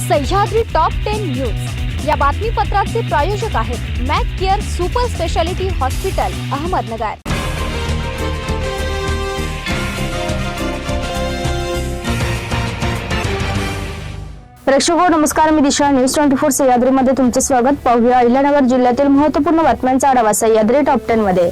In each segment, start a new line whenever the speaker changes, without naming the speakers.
Sahyadri top 10 news या बातमीपत्राचे प्रायोजक आहेत Mac Care super speciality hospital Ahmednagar.
प्रेक्षको नमस्कार, मी दिशा न्यूज 24 सह्याद्री मध्ये तुमचे स्वागत। पाहूया अहिल्यानगर जिल्ह्यातील महत्त्वपूर्ण बातम्यांचा आढावा सह्याद्री टॉप 10 मध्ये।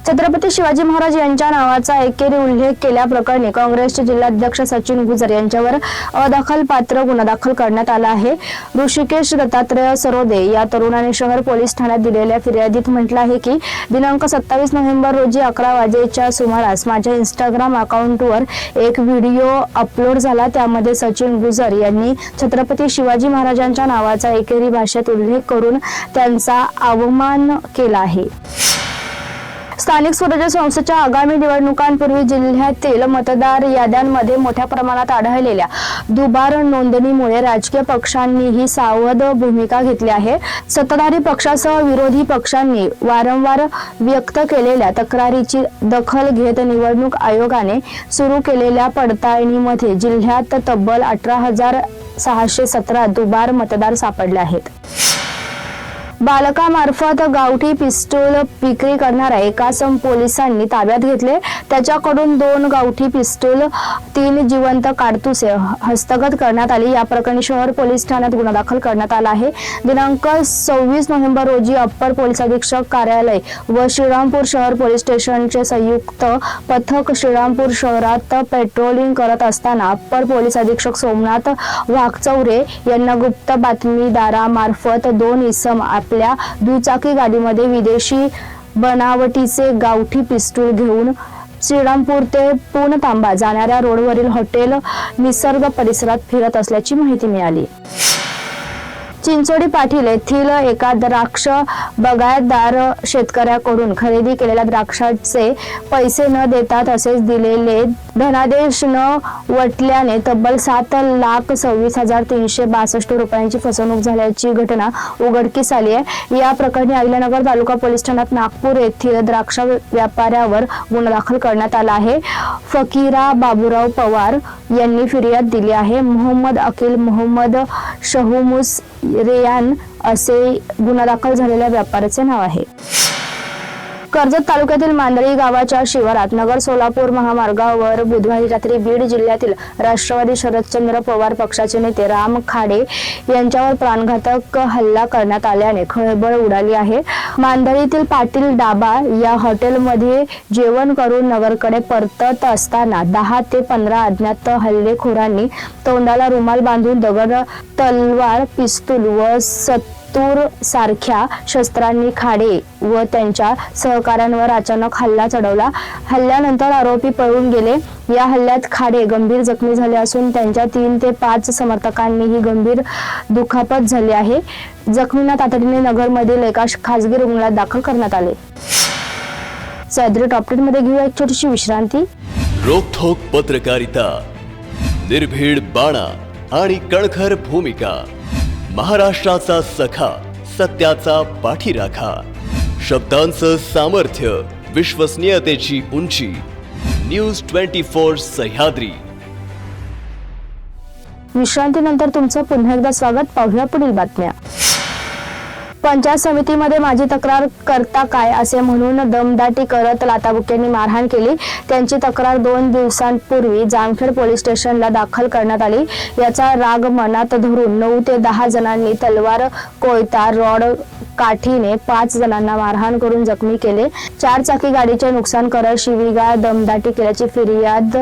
छत्रपती शिवाजी महाराज यांच्या नावाचा एकेरी उल्लेख केल्याप्रकरणी काँग्रेसचे जिल्हाध्यक्ष सचिन गुजर यांच्यावर अदखलपात्र गुन्हा दाखल करण्यात आला आहे। ऋषिकेश दत्तात्रय सरोदे या तरुणाने शहर पोलीस ठाण्यात दिलेल्या फिर्यादीत म्हटलं आहे की दिनांक 27 नोव्हेंबर रोजी 11 वाजेच्या सुमारास माझ्या इंस्टाग्राम अकाउंटवर एक व्हिडिओ अपलोड झाला। त्यामध्ये सचिन गुजर यांनी छत्रपती शिवाजी महाराजांच्या नावाचा एकेरी भाषेत उल्लेख करून त्यांचा अवमान केला आहे। स्थानिक स्वराज्य संस्थेच्या आगामी निवडणुकांपूर्वी जिल्ह्यातील मतदार याद्यांमध्ये मोठ्या प्रमाणात आढळलेल्या दुबार नोंदणीमुळे राजकीय पक्षांनीही सावध भूमिका घेतली आहे। सत्ताधारी पक्षासह विरोधी पक्षांनी वारंवार व्यक्त केलेल्या तक्रारीची दखल घेत निवडणूक आयोगाने सुरू केलेल्या पडताळणीमध्ये जिल्ह्यात तब्बल 18,617 दुबार मतदार सापडले आहेत। बालकामार्फत गावठी पिस्तूल विक्री करणाऱ्या एकास पोलिसांनी ताब्यात घेतले। त्याच्याकडून 2 गावठी पिस्तूल 3 जिवंत काडतुसे हस्तगत करण्यात आली। या प्रकरणी शहर पोलीस ठाण्यात गुन्हा दाखल करण्यात आला आहे। दिनांक 26 नोव्हेंबर रोजी अप्पर पोलीस अधीक्षक कार्यालय व श्रीरामपूर शहर पोलीस स्टेशनचे संयुक्त पथक श्रीरामपूर शहरात पेट्रोलिंग करत असताना अप्पर पोलीस अधीक्षक सोमनाथ वाघचौरे यांना गुप्त बातमीदारामार्फत 2 इसम आपल्या दुचाकी गाडीमध्ये विदेशी बनावटीचे गावठी पिस्तूल घेऊन श्रीरामपूर ते पूनतांबा जाणाऱ्या रोडवरील हॉटेल निसर्ग परिसरात फिरत असल्याची माहिती मिळाली। चिंचोडी पाटील येथील एका द्राक्ष बागायतदार शेतकऱ्याकडून खरेदी केलेल्या द्राक्षाचे पैसे न देता तसेच दिलेले धनादेश न वटल्याने तब्बल 7,26,362 रुपयांची फसवणूक झाल्याची घटना उघडकीस आली आहे। या प्रकरणी अहिल्यानगर तालुका पोलीस ठाण्यात नागपूर येथील द्राक्ष व्यापाऱ्यावर गुन्हा दाखल करण्यात आला आहे। फकीरा बाबूराव पवार यांनी फिर्याद दिली आहे। मोहम्मद अकील मोहम्मद शहूमुस रेयान असे गुन्हा दाखल झालेल्या व्यापाऱ्याचे नाव आहे। कर्जत तालुक्यातील मांदळी गावाच्या शिवारात नगर सोलापूर महामार्गावर बुधवारी रात्री बीड जिल्ह्यातील राष्ट्रवादी शरदचंद्र पवार पक्षाचे नेते राम खाडे यांच्यावर प्राणघातक हल्ला करण्यात आल्याने खळबळ उडाली आहे। मांदळीतील पाटील डाबा या हॉटेलमध्ये जेवण करून नगरकडे परतत असताना 10 ते 15 अज्ञात हल्लेखोरांनी तोंडाला रुमाल बांधून दगड, तलवार, पिस्तूल व तूर सारख्या शस्त्रांनी खाडे व त्यांच्या सहकाऱ्यांवर अचानक हल्ला चढवला। हल्ल्यानंतर आरोपी पळून गेले। या हल्ल्यात खाडे गंभीर जखमी झाले असून त्यांच्या 3 ते 5 समर्थकांनीही गंभीर दुखापत झाली आहे। जखमींना तातडीने नगरमधील एका खासगी रुग्णालयात दाखल करण्यात आले। सह्याद्री टॉप 10 मध्ये घेऊया एक छोटीशी विश्रांती।
रोखोक पत्रकारिता, निर्भीड बाणा आणि कणखर भूमिका, महाराष्ट्राचा सखा, सत्याचा पाठीराखा, शब्दांचं सामर्थ्य, विश्वसनीयतेची उंची, न्यूज 24 सह्याद्री।
विश्रांतीनंतर तुमचं पुन्हा एकदा स्वागत। पाहूया पुढील बातम्या। पंचायत समितीमध्ये माझी तक्रार करता काय असे म्हणून दमदाटी करत लाथाबुक्क्यांनी मारहाण केली। त्यांची तक्रार 2 दिवसांपूर्वी जामखेड पोलीस स्टेशनला दाखल करण्यात आली। याचा राग मनात धरून 9 ते 10 जणांनी तलवार, कोयता, रॉड, काठीने 5 जणांना मारहाण करून जखमी केले। 4 चाकी गाडीचे नुकसान करत शिवीगाळ, दमदाटी केल्याची फिर्याद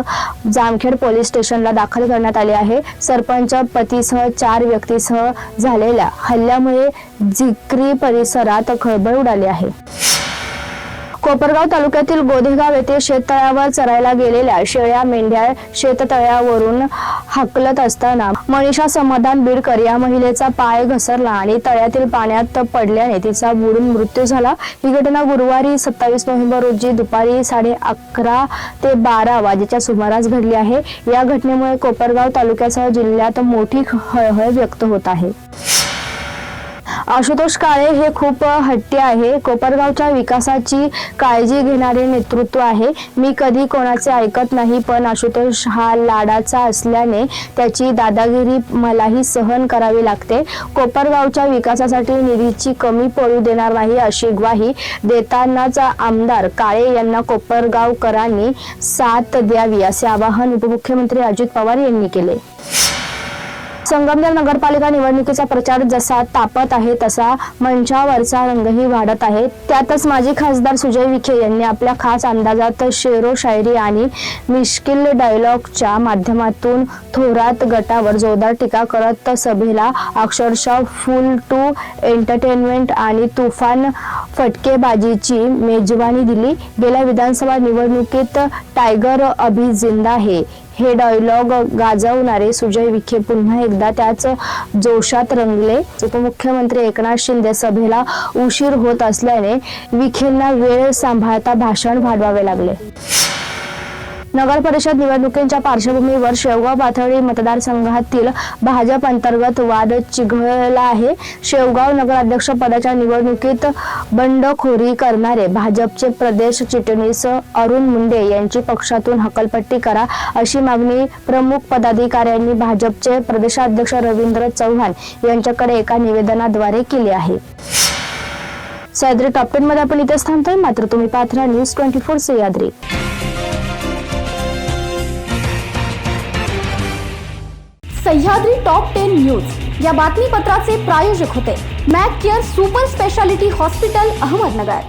जामखेड पोलीस स्टेशनला दाखल करण्यात आली आहे। सरपंच पतीसह 4 व्यक्तीसह झालेल्या हल्ल्यामुळे झिक्री परिसरात खळबळ उडाली आहे। कोपरगाव तालुक्यातील गोधेगाव येथे शेततळ्यावर चरायला गेलेल्या शेळ्या मेंढ्या शेततळ्यावरून हाकलत असताना मनीषा समाधान बीडकर या महिलेचा पाय घसरला आणि तळ्यातील पाण्यात पडल्याने तिचा बुडून मृत्यू झाला। ही घटना गुरुवारी 27 नोव्हेंबर रोजी दुपारी 11:30 ते 12 वाजेच्या सुमारास घडली आहे। या घटनेमुळे कोपरगाव तालुक्यासह जिल्ह्यात मोठी हळहळ व्यक्त होत आहे। आशुतोष काळे हे खूप हट्टी आहे. कोपरगावच्या विकासाची काळजी घेणारे नेतृत्व आहे. मी कधी कोणाचे ऐकत नाही, पण आशुतोष हा लाडाचा असल्याने त्याची दादागिरी मलाही सहन करावी लागते. कोपरगावच्या विकासासाठी निधीची कमी पडू देणार नाही अशी ग्वाही देतानाच आमदार काळे यांना कोपरगावकरांनी साथ द्यावी असे आवाहन उपमुख्यमंत्री अजित पवार यांनी केले. संगमनेर नगरपालिका निवडणुकीचा प्रचार जसा तापत आहे तसा मंचावरचा रंगही वाढत आहे. त्यातच माजी खासदार सुजय विखे यांनी आपल्या खास अंदाजात शेरो शायरी आणि मिश्किल डायलॉगच्या माध्यमातून थोरात गटावर जोरदार टीका करत सभेला अक्षरशः फुल टू एंटरटेनमेंट आणि तुफान फटकेबाजीची मेजवानी दिली. गेल्या विधानसभा निवडणुकीत टायगर अभी जिंदा है हे डायलॉग गाजवणारे सुजय विखे पुन्हा एकदा त्याच जोशात रंगले. उपमुख्यमंत्री एकनाथ शिंदे सभेला उशीर होत असल्याने विखेंना वेळ सांभाळता भाषण वाढवावे लागले. नगर परिषद निवडणुकीच्या पार्श्वभूमीवर शेवगाव पाथर्डी मतदारसंघातील भाजप अंतर्गत वाद चिघळला आहे. शेवगाव नगराध्यक्ष पदाच्या निवडणुकीत बंडखोरी करणारे भाजपचे प्रदेश चिटणीस अरुण मुंडे यांची पक्षातून हकालपट्टी करा अशी मागणी प्रमुख पदाधिकाऱ्यांनी भाजपचे प्रदेशाध्यक्ष रवींद्र चव्हाण यांच्याकडे एका निवेदनाद्वारे केली आहे. सह्याद्री टॉप 10 मध्ये आपण इथेच थांबतोय, मात्र तुम्ही पाहत राहा news 24 Sahyadri.
Sahyadri top 10 news या बातमीपत्राचे प्रायोजक होते Mac Care super speciality hospital, Ahmednagar.